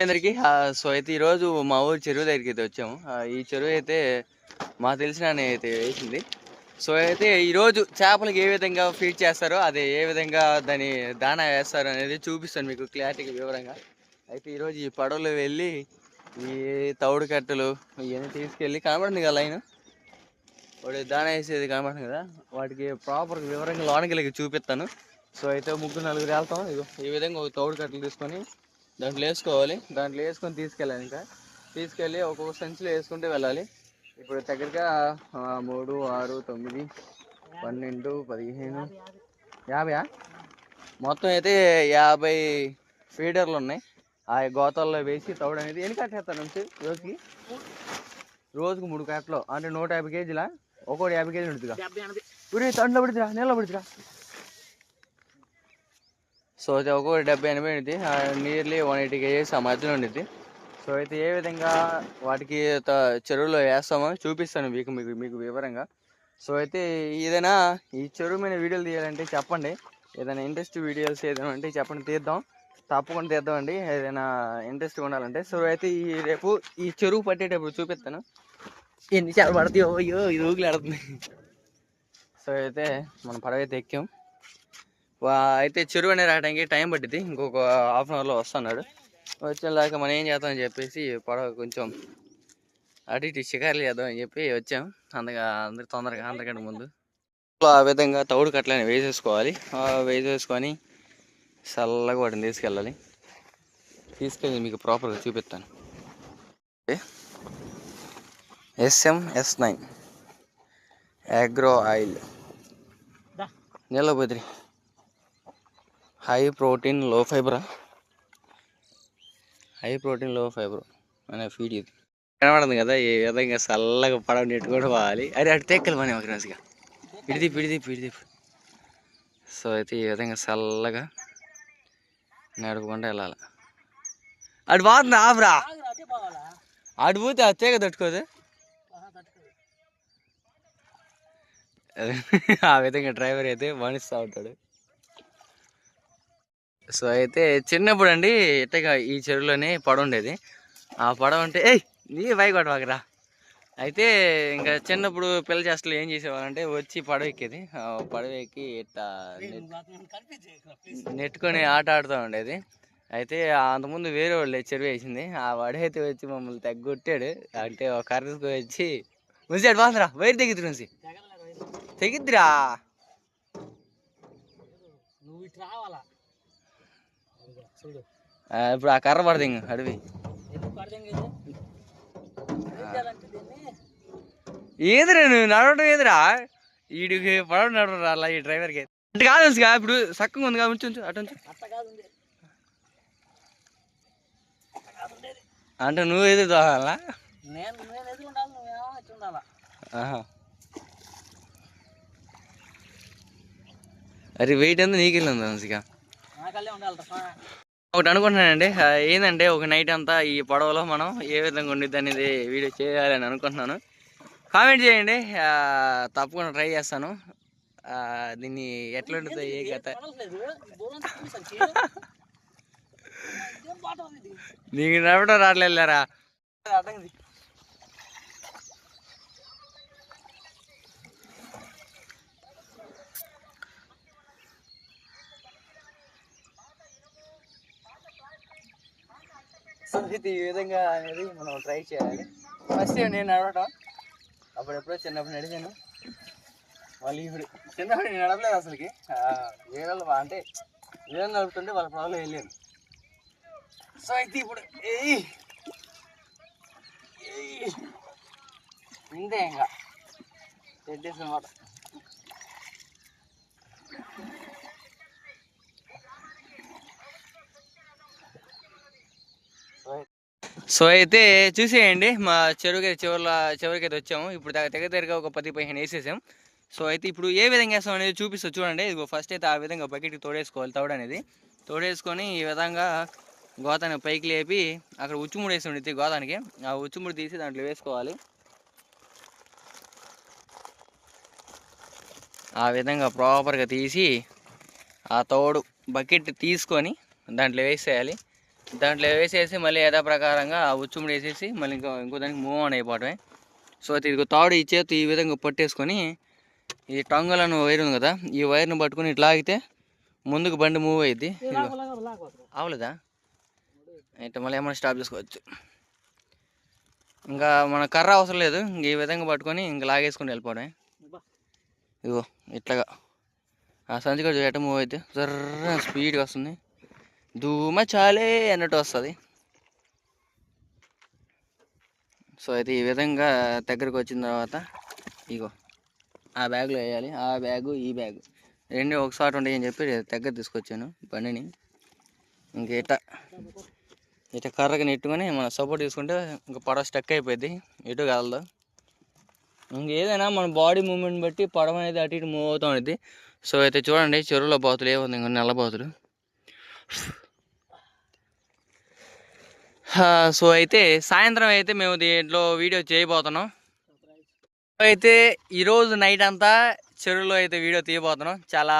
అందరికి సో అయితే ఈరోజు మా ఊరు చెరువు దగ్గరికి అయితే వచ్చాము. ఈ చెరువు అయితే మాకు తెలిసిన అయితే వేసింది. సో అయితే ఈరోజు చేపలకి ఏ విధంగా ఫీడ్ చేస్తారో అది ఏ విధంగా దాని దాణా వేస్తారో అనేది చూపిస్తాను మీకు క్లారిటీగా వివరంగా. అయితే ఈరోజు ఈ పడవలో వెళ్ళి ఈ తౌడు కట్టలు ఇవన్నీ తీసుకెళ్ళి కనబడింది కదా లైన్ వాడి దాణా వేసేది కనబడుతుంది కదా, వాటికి ప్రాపర్ వివరంగా లోనకి చూపిస్తాను. సో అయితే ముగ్గురు నలుగురు వెళ్తాం. ఇగో ఈ విధంగా ఒక తౌడు కట్టలు తీసుకొని దాంట్లో వేసుకోవాలి. దాంట్లో వేసుకొని తీసుకెళ్ళాలి. ఇంకా తీసుకెళ్ళి ఒక్కొక్క సంచిలో వేసుకుంటూ వెళ్ళాలి. ఇప్పుడు దగ్గరగా 3, 6, 9, 12, 15, 50 మొత్తం అయితే 50 ఫీడర్లు ఉన్నాయి. ఆ గోతాల్లో వేసి తౌడు అనేది ఎన్ని కట్టేస్తాను నుంచి రోజుకి 3 కట్టలు అంటే 150 కేజీల ఒక్కోటి 50 కేజీలు ఉంటుందిగా. ఊరి తండ్రిలో పడుతురా, నీళ్ళలో పడుతురా. సో అయితే ఒక్కొక్కటి 70-80 ఉంటుంది. నియర్లీ 180 కేజీస్ ఆ మధ్యలో ఉండిద్ది. సో అయితే ఏ విధంగా వాటికి చెరువులో వేస్తామో చూపిస్తాను మీకు వివరంగా. సో అయితే ఏదైనా ఈ చెరువు మీద వీడియోలు తీయాలంటే చెప్పండి. ఏదైనా ఇంట్రెస్ట్ వీడియోస్ ఏదైనా అంటే చెప్పండి, తీద్దాం. తప్పకుండా తీద్దామండి ఏదైనా ఇంట్రెస్ట్ ఉండాలంటే. సో అయితే రేపు ఈ చెరువు పట్టేటప్పుడు చూపిస్తాను ఎన్ని చేపలు పడతాయో. అయ్యో ఇది ఊగిలాడుతుంది. సో అయితే మనం పడవ అయితే ఎక్కాం. అయితే చెరువు అనేది రావడానికి టైం పట్టింది. ఇంకొక హాఫ్ అన్ అవర్లో వస్తున్నాడు. వచ్చేలాగా మనం ఏం చేద్దామని చెప్పేసి పడవ కొంచెం అటు ఇటు షికారులు చేద్దామని చెప్పి వచ్చాం. అందరు తొందరగా అందరికంటే ముందు ఆ విధంగా తౌడు కట్టలని వేసేసుకోవాలి. వేసేసుకొని చల్లగా వాటిని తీసుకెళ్ళాలి. తీసుకెళ్ళి మీకు ప్రాపర్గా చూపిస్తాను. SM-S9 అగ్రో ఆయిల్ నిలబద్రి హై ప్రోటీన్ లో ఫైబర్ అనే ఫీడ్ ఇది కనబడుతుంది కదా. ఈ విధంగా చల్లగా పడవ నెట్టుకొని పోవాలి. అరే అటు తెక్కలు పని ఒక రోజుగా పిడిది. సో అయితే ఈ విధంగా చల్లగా నడుపుకుంటూ వెళ్ళాలి. అటు బాగుంది ఆపురా, అటు పోతే ఆ తీగ తట్టుకోదు. ఆ విధంగా డ్రైవర్ అయితే మనిస్తూ ఉంటాడు. సో అయితే చిన్నప్పుడు అండి ఇట్టగా ఈ చెరువులోనే పడవ ఉండేది. ఆ పడవ అంటే నీ వైగొట్టవాకరా. అయితే ఇంకా చిన్నప్పుడు పిల్ల చేష్టలు ఏం చేసేవాళ్ళంటే వచ్చి పడవ ఎక్కేది. పడవ ఎక్కి ఇట్లా నెట్టుకొని ఆట ఆడుతూ ఉండేది. అయితే అంతకుముందు వేరే వాళ్ళు చెరువు వేసింది. ఆ వాడైతే వచ్చి మమ్మల్ని తగ్గొట్టాడు. అంటే ఒక కర్రకు వచ్చి ముంచాడు. బాగుందిరా వైరు తెగిద్ది నుంచి తెగిద్దిరా. ఇప్పుడు ఆ కర్ర పడదు ఇంక అడివి ఏదిరా నువ్వు నడవడం ఏదిరా. వీడికి పడవ నడవరా అలా ఈ డ్రైవర్కి అంటే కాదు. ఇప్పుడు చక్కగా ఉంది కదా, ఉంచు అటు ఉంచు. అంటే నువ్వు ఎదురు తోవాలా? అరే వెయిట్ అంతా నీకెళ్ళి ఉంది మంచిగా. ఒకటి అనుకుంటున్నానండి, ఏంటంటే ఒక నైట్ అంతా ఈ పడవలో మనం ఏ విధంగా ఉండిద్ది అనేది వీడియో చేయాలని అనుకుంటున్నాను. కామెంట్ చేయండి, తప్పకుండా ట్రై చేస్తాను. దీన్ని ఎట్లా ఉంటుందో ఏ కథ నీకు నడవడం రావట్లేదురా. ఈ విధంగా అనేది మనం ట్రై చేయాలి. ఫస్ట్ నేను నడవటం అప్పుడెప్పుడో చిన్నప్పుడు నడిచాను. వాళ్ళు ఇప్పుడు చిన్నప్పుడు నేను నడవలేదు అసలుకి. వేరే అంటే వేరే నడుపుతుంటే వాళ్ళ పొలంలో వెళ్ళాను. సో అయితే ఇప్పుడు ఇంతే ఇంకా పెట్టేసి అనమాట. సో అయితే చూసేయండి, మా చివరికి అయితే వచ్చాము. ఇప్పుడు దగ్గరగా ఒక 10-15 వేసేసాం. సో అయితే ఇప్పుడు ఏ విధంగా వేస్తాం అనేది చూపిస్తా చూడండి. ఇదిగో ఫస్ట్ అయితే ఆ విధంగా బకెట్కి తోడేసుకోవాలి. తౌడు అనేది తోడేసుకొని ఈ విధంగా గోతాన్ని పైకి లేపి అక్కడ ఉచ్చుముడి వేసి ఉండిద్ది గోతానికి. ఆ ఉచ్చుముడి తీసి దాంట్లో వేసుకోవాలి. ఆ విధంగా ప్రాపర్గా తీసి ఆ తోడు బకెట్ తీసుకొని దాంట్లో వేసేయాలి. దాంట్లో వేసేసి మళ్ళీ యథాప్రకారంగా ఆ ఉచ్చుముడు వేసేసి మళ్ళీ ఇంకో దానికి మూవ్ ఆన్ అయిపోవటమే. సో అయితే ఇది తాడు ఈ చేతి ఈ విధంగా పట్టేసుకొని ఈ టంగులను వైర్ ఉంది కదా, ఈ వైర్ను పట్టుకొని ఇట్లా ఆగితే ముందుకు బండి మూవ్ అయ్యిద్ది. అవలేదా అయితే మళ్ళీ ఏమైనా స్టాప్ చేసుకోవచ్చు. ఇంకా మన కర్ర అవసరం లేదు, ఇంక ఈ విధంగా పట్టుకొని ఇంక లాగేసుకొని వెళ్ళిపోవడమే. ఇగో ఇట్లాగా ఆ సంచిక ఎట మూవ్ అయితే జర్ర స్పీడ్గా వస్తుంది, ధూమ చాలే అన్నట్టు వస్తుంది. సో అయితే ఈ విధంగా దగ్గరకు వచ్చిన తర్వాత ఇగో ఆ బ్యాగ్లో వేయాలి. ఆ బ్యాగు ఈ బ్యాగు రెండు ఒకసారి ఉంటాయి అని చెప్పి దగ్గర తీసుకొచ్చాను బండిని. ఇంక ఇట కర్రకి నెట్టుకొని మనం సపోర్ట్ తీసుకుంటే ఇంకా పడవ స్టక్ అయిపోయింది, ఎటు కలదు. ఇంకేదైనా మన బాడీ మూమెంట్ బట్టి పడవ అనేది అటు ఇటు మూవ్ అవుతూ ఉంటుంది. సో అయితే చూడండి చెరువులో బాతులు ఏముంది, ఇంకా నల్ల బాతులు. సో అయితే సాయంత్రం అయితే మేము దీంట్లో వీడియో చేయబోతున్నాం. అయితే ఈరోజు నైట్ అంతా చెరువులో అయితే వీడియో తీయబోతున్నాం. చాలా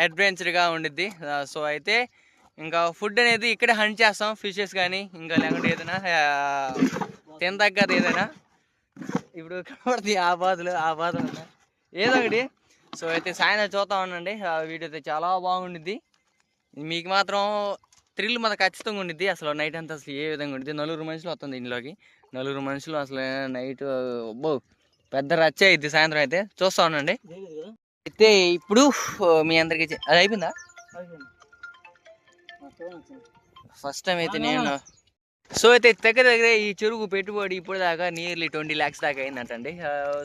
అడ్వెంచర్గా ఉండిద్ది. సో అయితే ఇంకా ఫుడ్ అనేది ఇక్కడే హంట్ చేస్తాం, ఫిషెస్ కానీ ఇంకా లేకుంటే ఏదైనా తినదగ్గది ఏదైనా. ఇప్పుడు కనబడుతుంది ఆ బాధలు ఏదో ఒకటి. సో అయితే సాయంత్రం చూస్తూ ఉండండి, ఆ వీడియో అయితే చాలా బాగుండిద్ది. మీకు మాత్రం థ్రిల్ మాత్రం ఖచ్చితంగా ఉండిద్ది. అసలు నైట్ అంతా అసలు ఏ విధంగా ఉండిద్ది, 4 మనుషులు వస్తుంది ఇంట్లోకి, 4 మనుషులు అసలు నైట్ పెద్ద రచ్చ అయింది. సాయంత్రం అయితే చూస్తా ఉండండి. అయితే ఇప్పుడు మీ అందరికి అది అయిపోయిందా? ఫస్ట్ టైం అయితే నేను సో అయితే దగ్గర ఈ చెరువు పెట్టుబడి ఇప్పుడు దాకా నియర్లీ 20 lakhs దాకా అయిందంటండి.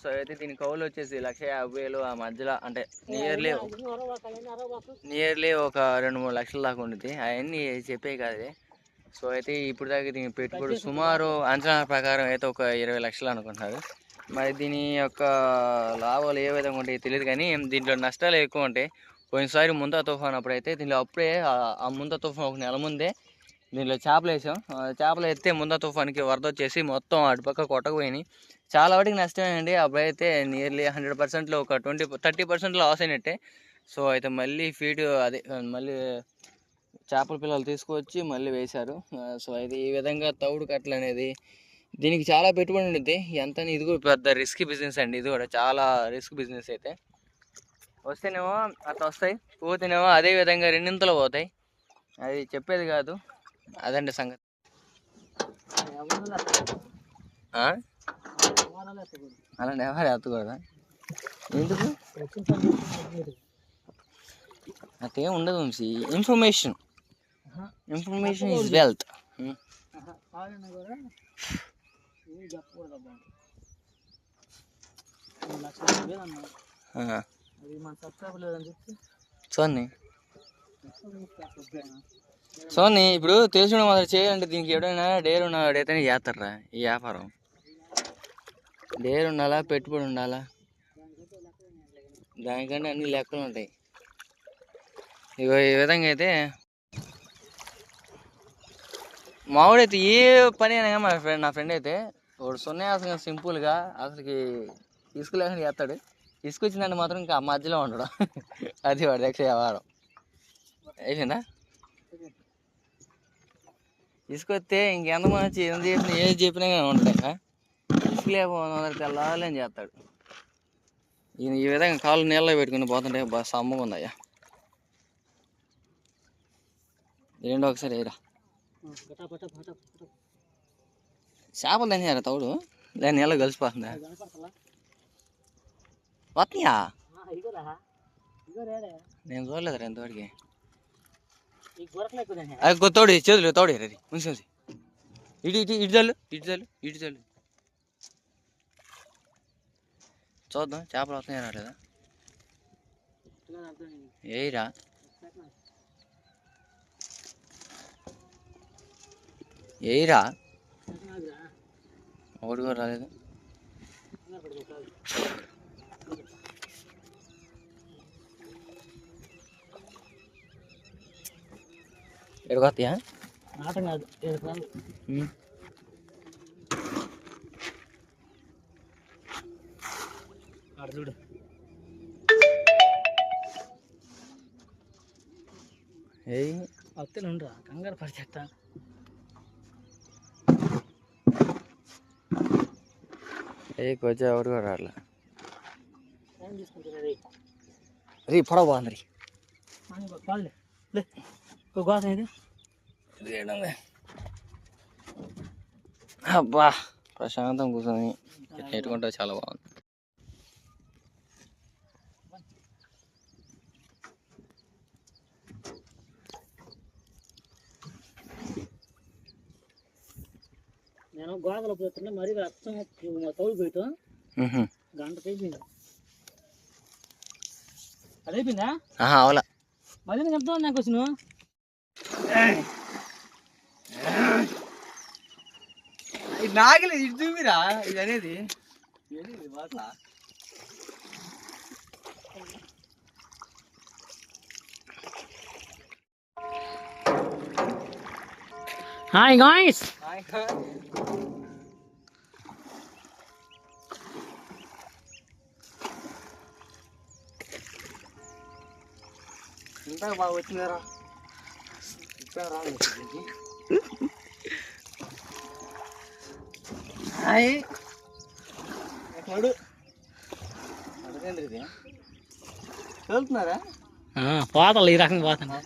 సో అయితే దీని కౌలు వచ్చేసి 1,50,000 ఆ మధ్యలో, అంటే నియర్లీ ఒక 2-3 లక్షల దాకా ఉంటుంది. అవన్నీ చెప్పే కాదు. సో అయితే ఇప్పుడు దాకా దీని పెట్టుబడి సుమారు అంచనా ప్రకారం అయితే ఒక 20 లక్షలు అనుకుంటున్నారు. మరి దీని యొక్క లాభాలు ఏ విధంగా ఉంటాయో తెలియదు, కానీ దీంట్లో నష్టాలు ఎక్కువ ఉంటాయి. పోయినసారి ముంతా తుఫాన్ అప్పుడైతే దీంట్లో అప్పుడే ఆ ముంతా తుఫాన్ ఒక నెల ముందే దీంట్లో చేపలు వేసాం. చేపలు ఎత్తే ముందా తుఫాన్కి వరద వచ్చేసి మొత్తం అటుపక్క కొట్టకపోయినాయి. చాలా వాటికి నష్టమేనండి. అప్పుడైతే నియర్లీ 100%లో ఒక 30% లాస్ అయినట్టే. సో అయితే మళ్ళీ ఫీడ్ అదే మళ్ళీ చేపల పిల్లలు తీసుకొచ్చి మళ్ళీ వేశారు. సో అయితే ఈ విధంగా తౌడు కట్టలు అనేది దీనికి చాలా పెట్టుబడి ఉండిద్ది. ఎంత ఇది కూడా పెద్ద రిస్క్ బిజినెస్ అండి, ఇది కూడా చాలా రిస్క్ బిజినెస్. అయితే వస్తేనేమో అట్లా వస్తాయి, పోతేనేమో అదే విధంగా రెండింతలు పోతాయి. అది చెప్పేది కాదు, అదండి సంగతి. అలాంటి ఎవరు ఎత్తకూడదా? ఎందుకు అదేం ఉండదు వంశీ. Information is wealth. సోని ఇప్పుడు తెలిసిన మాత్రం చేయాలంటే దీనికి ఎవడైనా డేర్ ఉన్నవాడైతేనే చేస్తారా ఈ వ్యాపారం. డేర్ ఉండాలా, పెట్టుబడి ఉండాలా, దానికంటే అన్ని లెక్కలు ఉంటాయి. ఇగో ఈ విధంగా అయితే మావాడైతే ఏ పని అయినా నా ఫ్రెండ్ అయితే వాడు సున్యాసంగా సింపుల్గా అసలుకి ఇసుక లేకుండా చేస్తాడు. ఇసుకొచ్చిందంటే మాత్రం ఇంకా మధ్యలో ఉండడం, అది వాడి దగ్గర వ్యవహారం. అయిపోయిందా? ఇసుకొస్తే ఇంకెంతమంది ఎంత చెప్పినా ఏది చెప్పినా కానీ ఉంటాయి. ఇసుక లేకపోతే తెల్లాలని చేస్తాడు. ఈ విధంగా కాళ్ళు నీళ్ళలో పెట్టుకుని పోతుంటే బాగా సమ్మగా ఉందయ్యా. రెండో ఒకసారి వేయరా. చేపలు తినేయారా తౌడు, లేదా నీళ్ళ కలిసిపోతుందా? వస్తున్నాయా? నేను చూడలేదురా ఎంతవరకు. అది కొత్తోడు చేతులు తోడు అది ఉంచి ఇటు ఇటు ఇటు చల్లు, ఇటు చల్లు చూద్దాం చేపలు వస్తున్నాయా రాలేదా. ఏయిరా ఏయిరా, ఒకటి కూడా రాలేదు. ఎడుకొస్తాయా? చూడు అత్తలు ఉండరా కంగారు పడిచేస్తా. కొంచెం ఎవరు కూడా రాట్లా రీ పొడవ బాగుంది గోసం ఇది అబ్బా ప్రశాంతం కూర్చొని నేర్చుకుంటే చాలా బాగుంది. నేను గోడలో పోతున్నా మరీ అచ్చం తౌడు పోయటం గంట అయిపోయింది. అది అయిపోయిందా? అవలా మళ్ళీ నేను చెప్తాను నాకు వచ్చిన ఇది నాగలేదు ఇది చూపిరా ఇది అనేది హాయ్ గాయ్స్ ఇంత బాగా వచ్చిందరా హాయ్ అడుగండి ఇది వెళ్తున్నారా పోతాను ఈ రకంగా పోతాను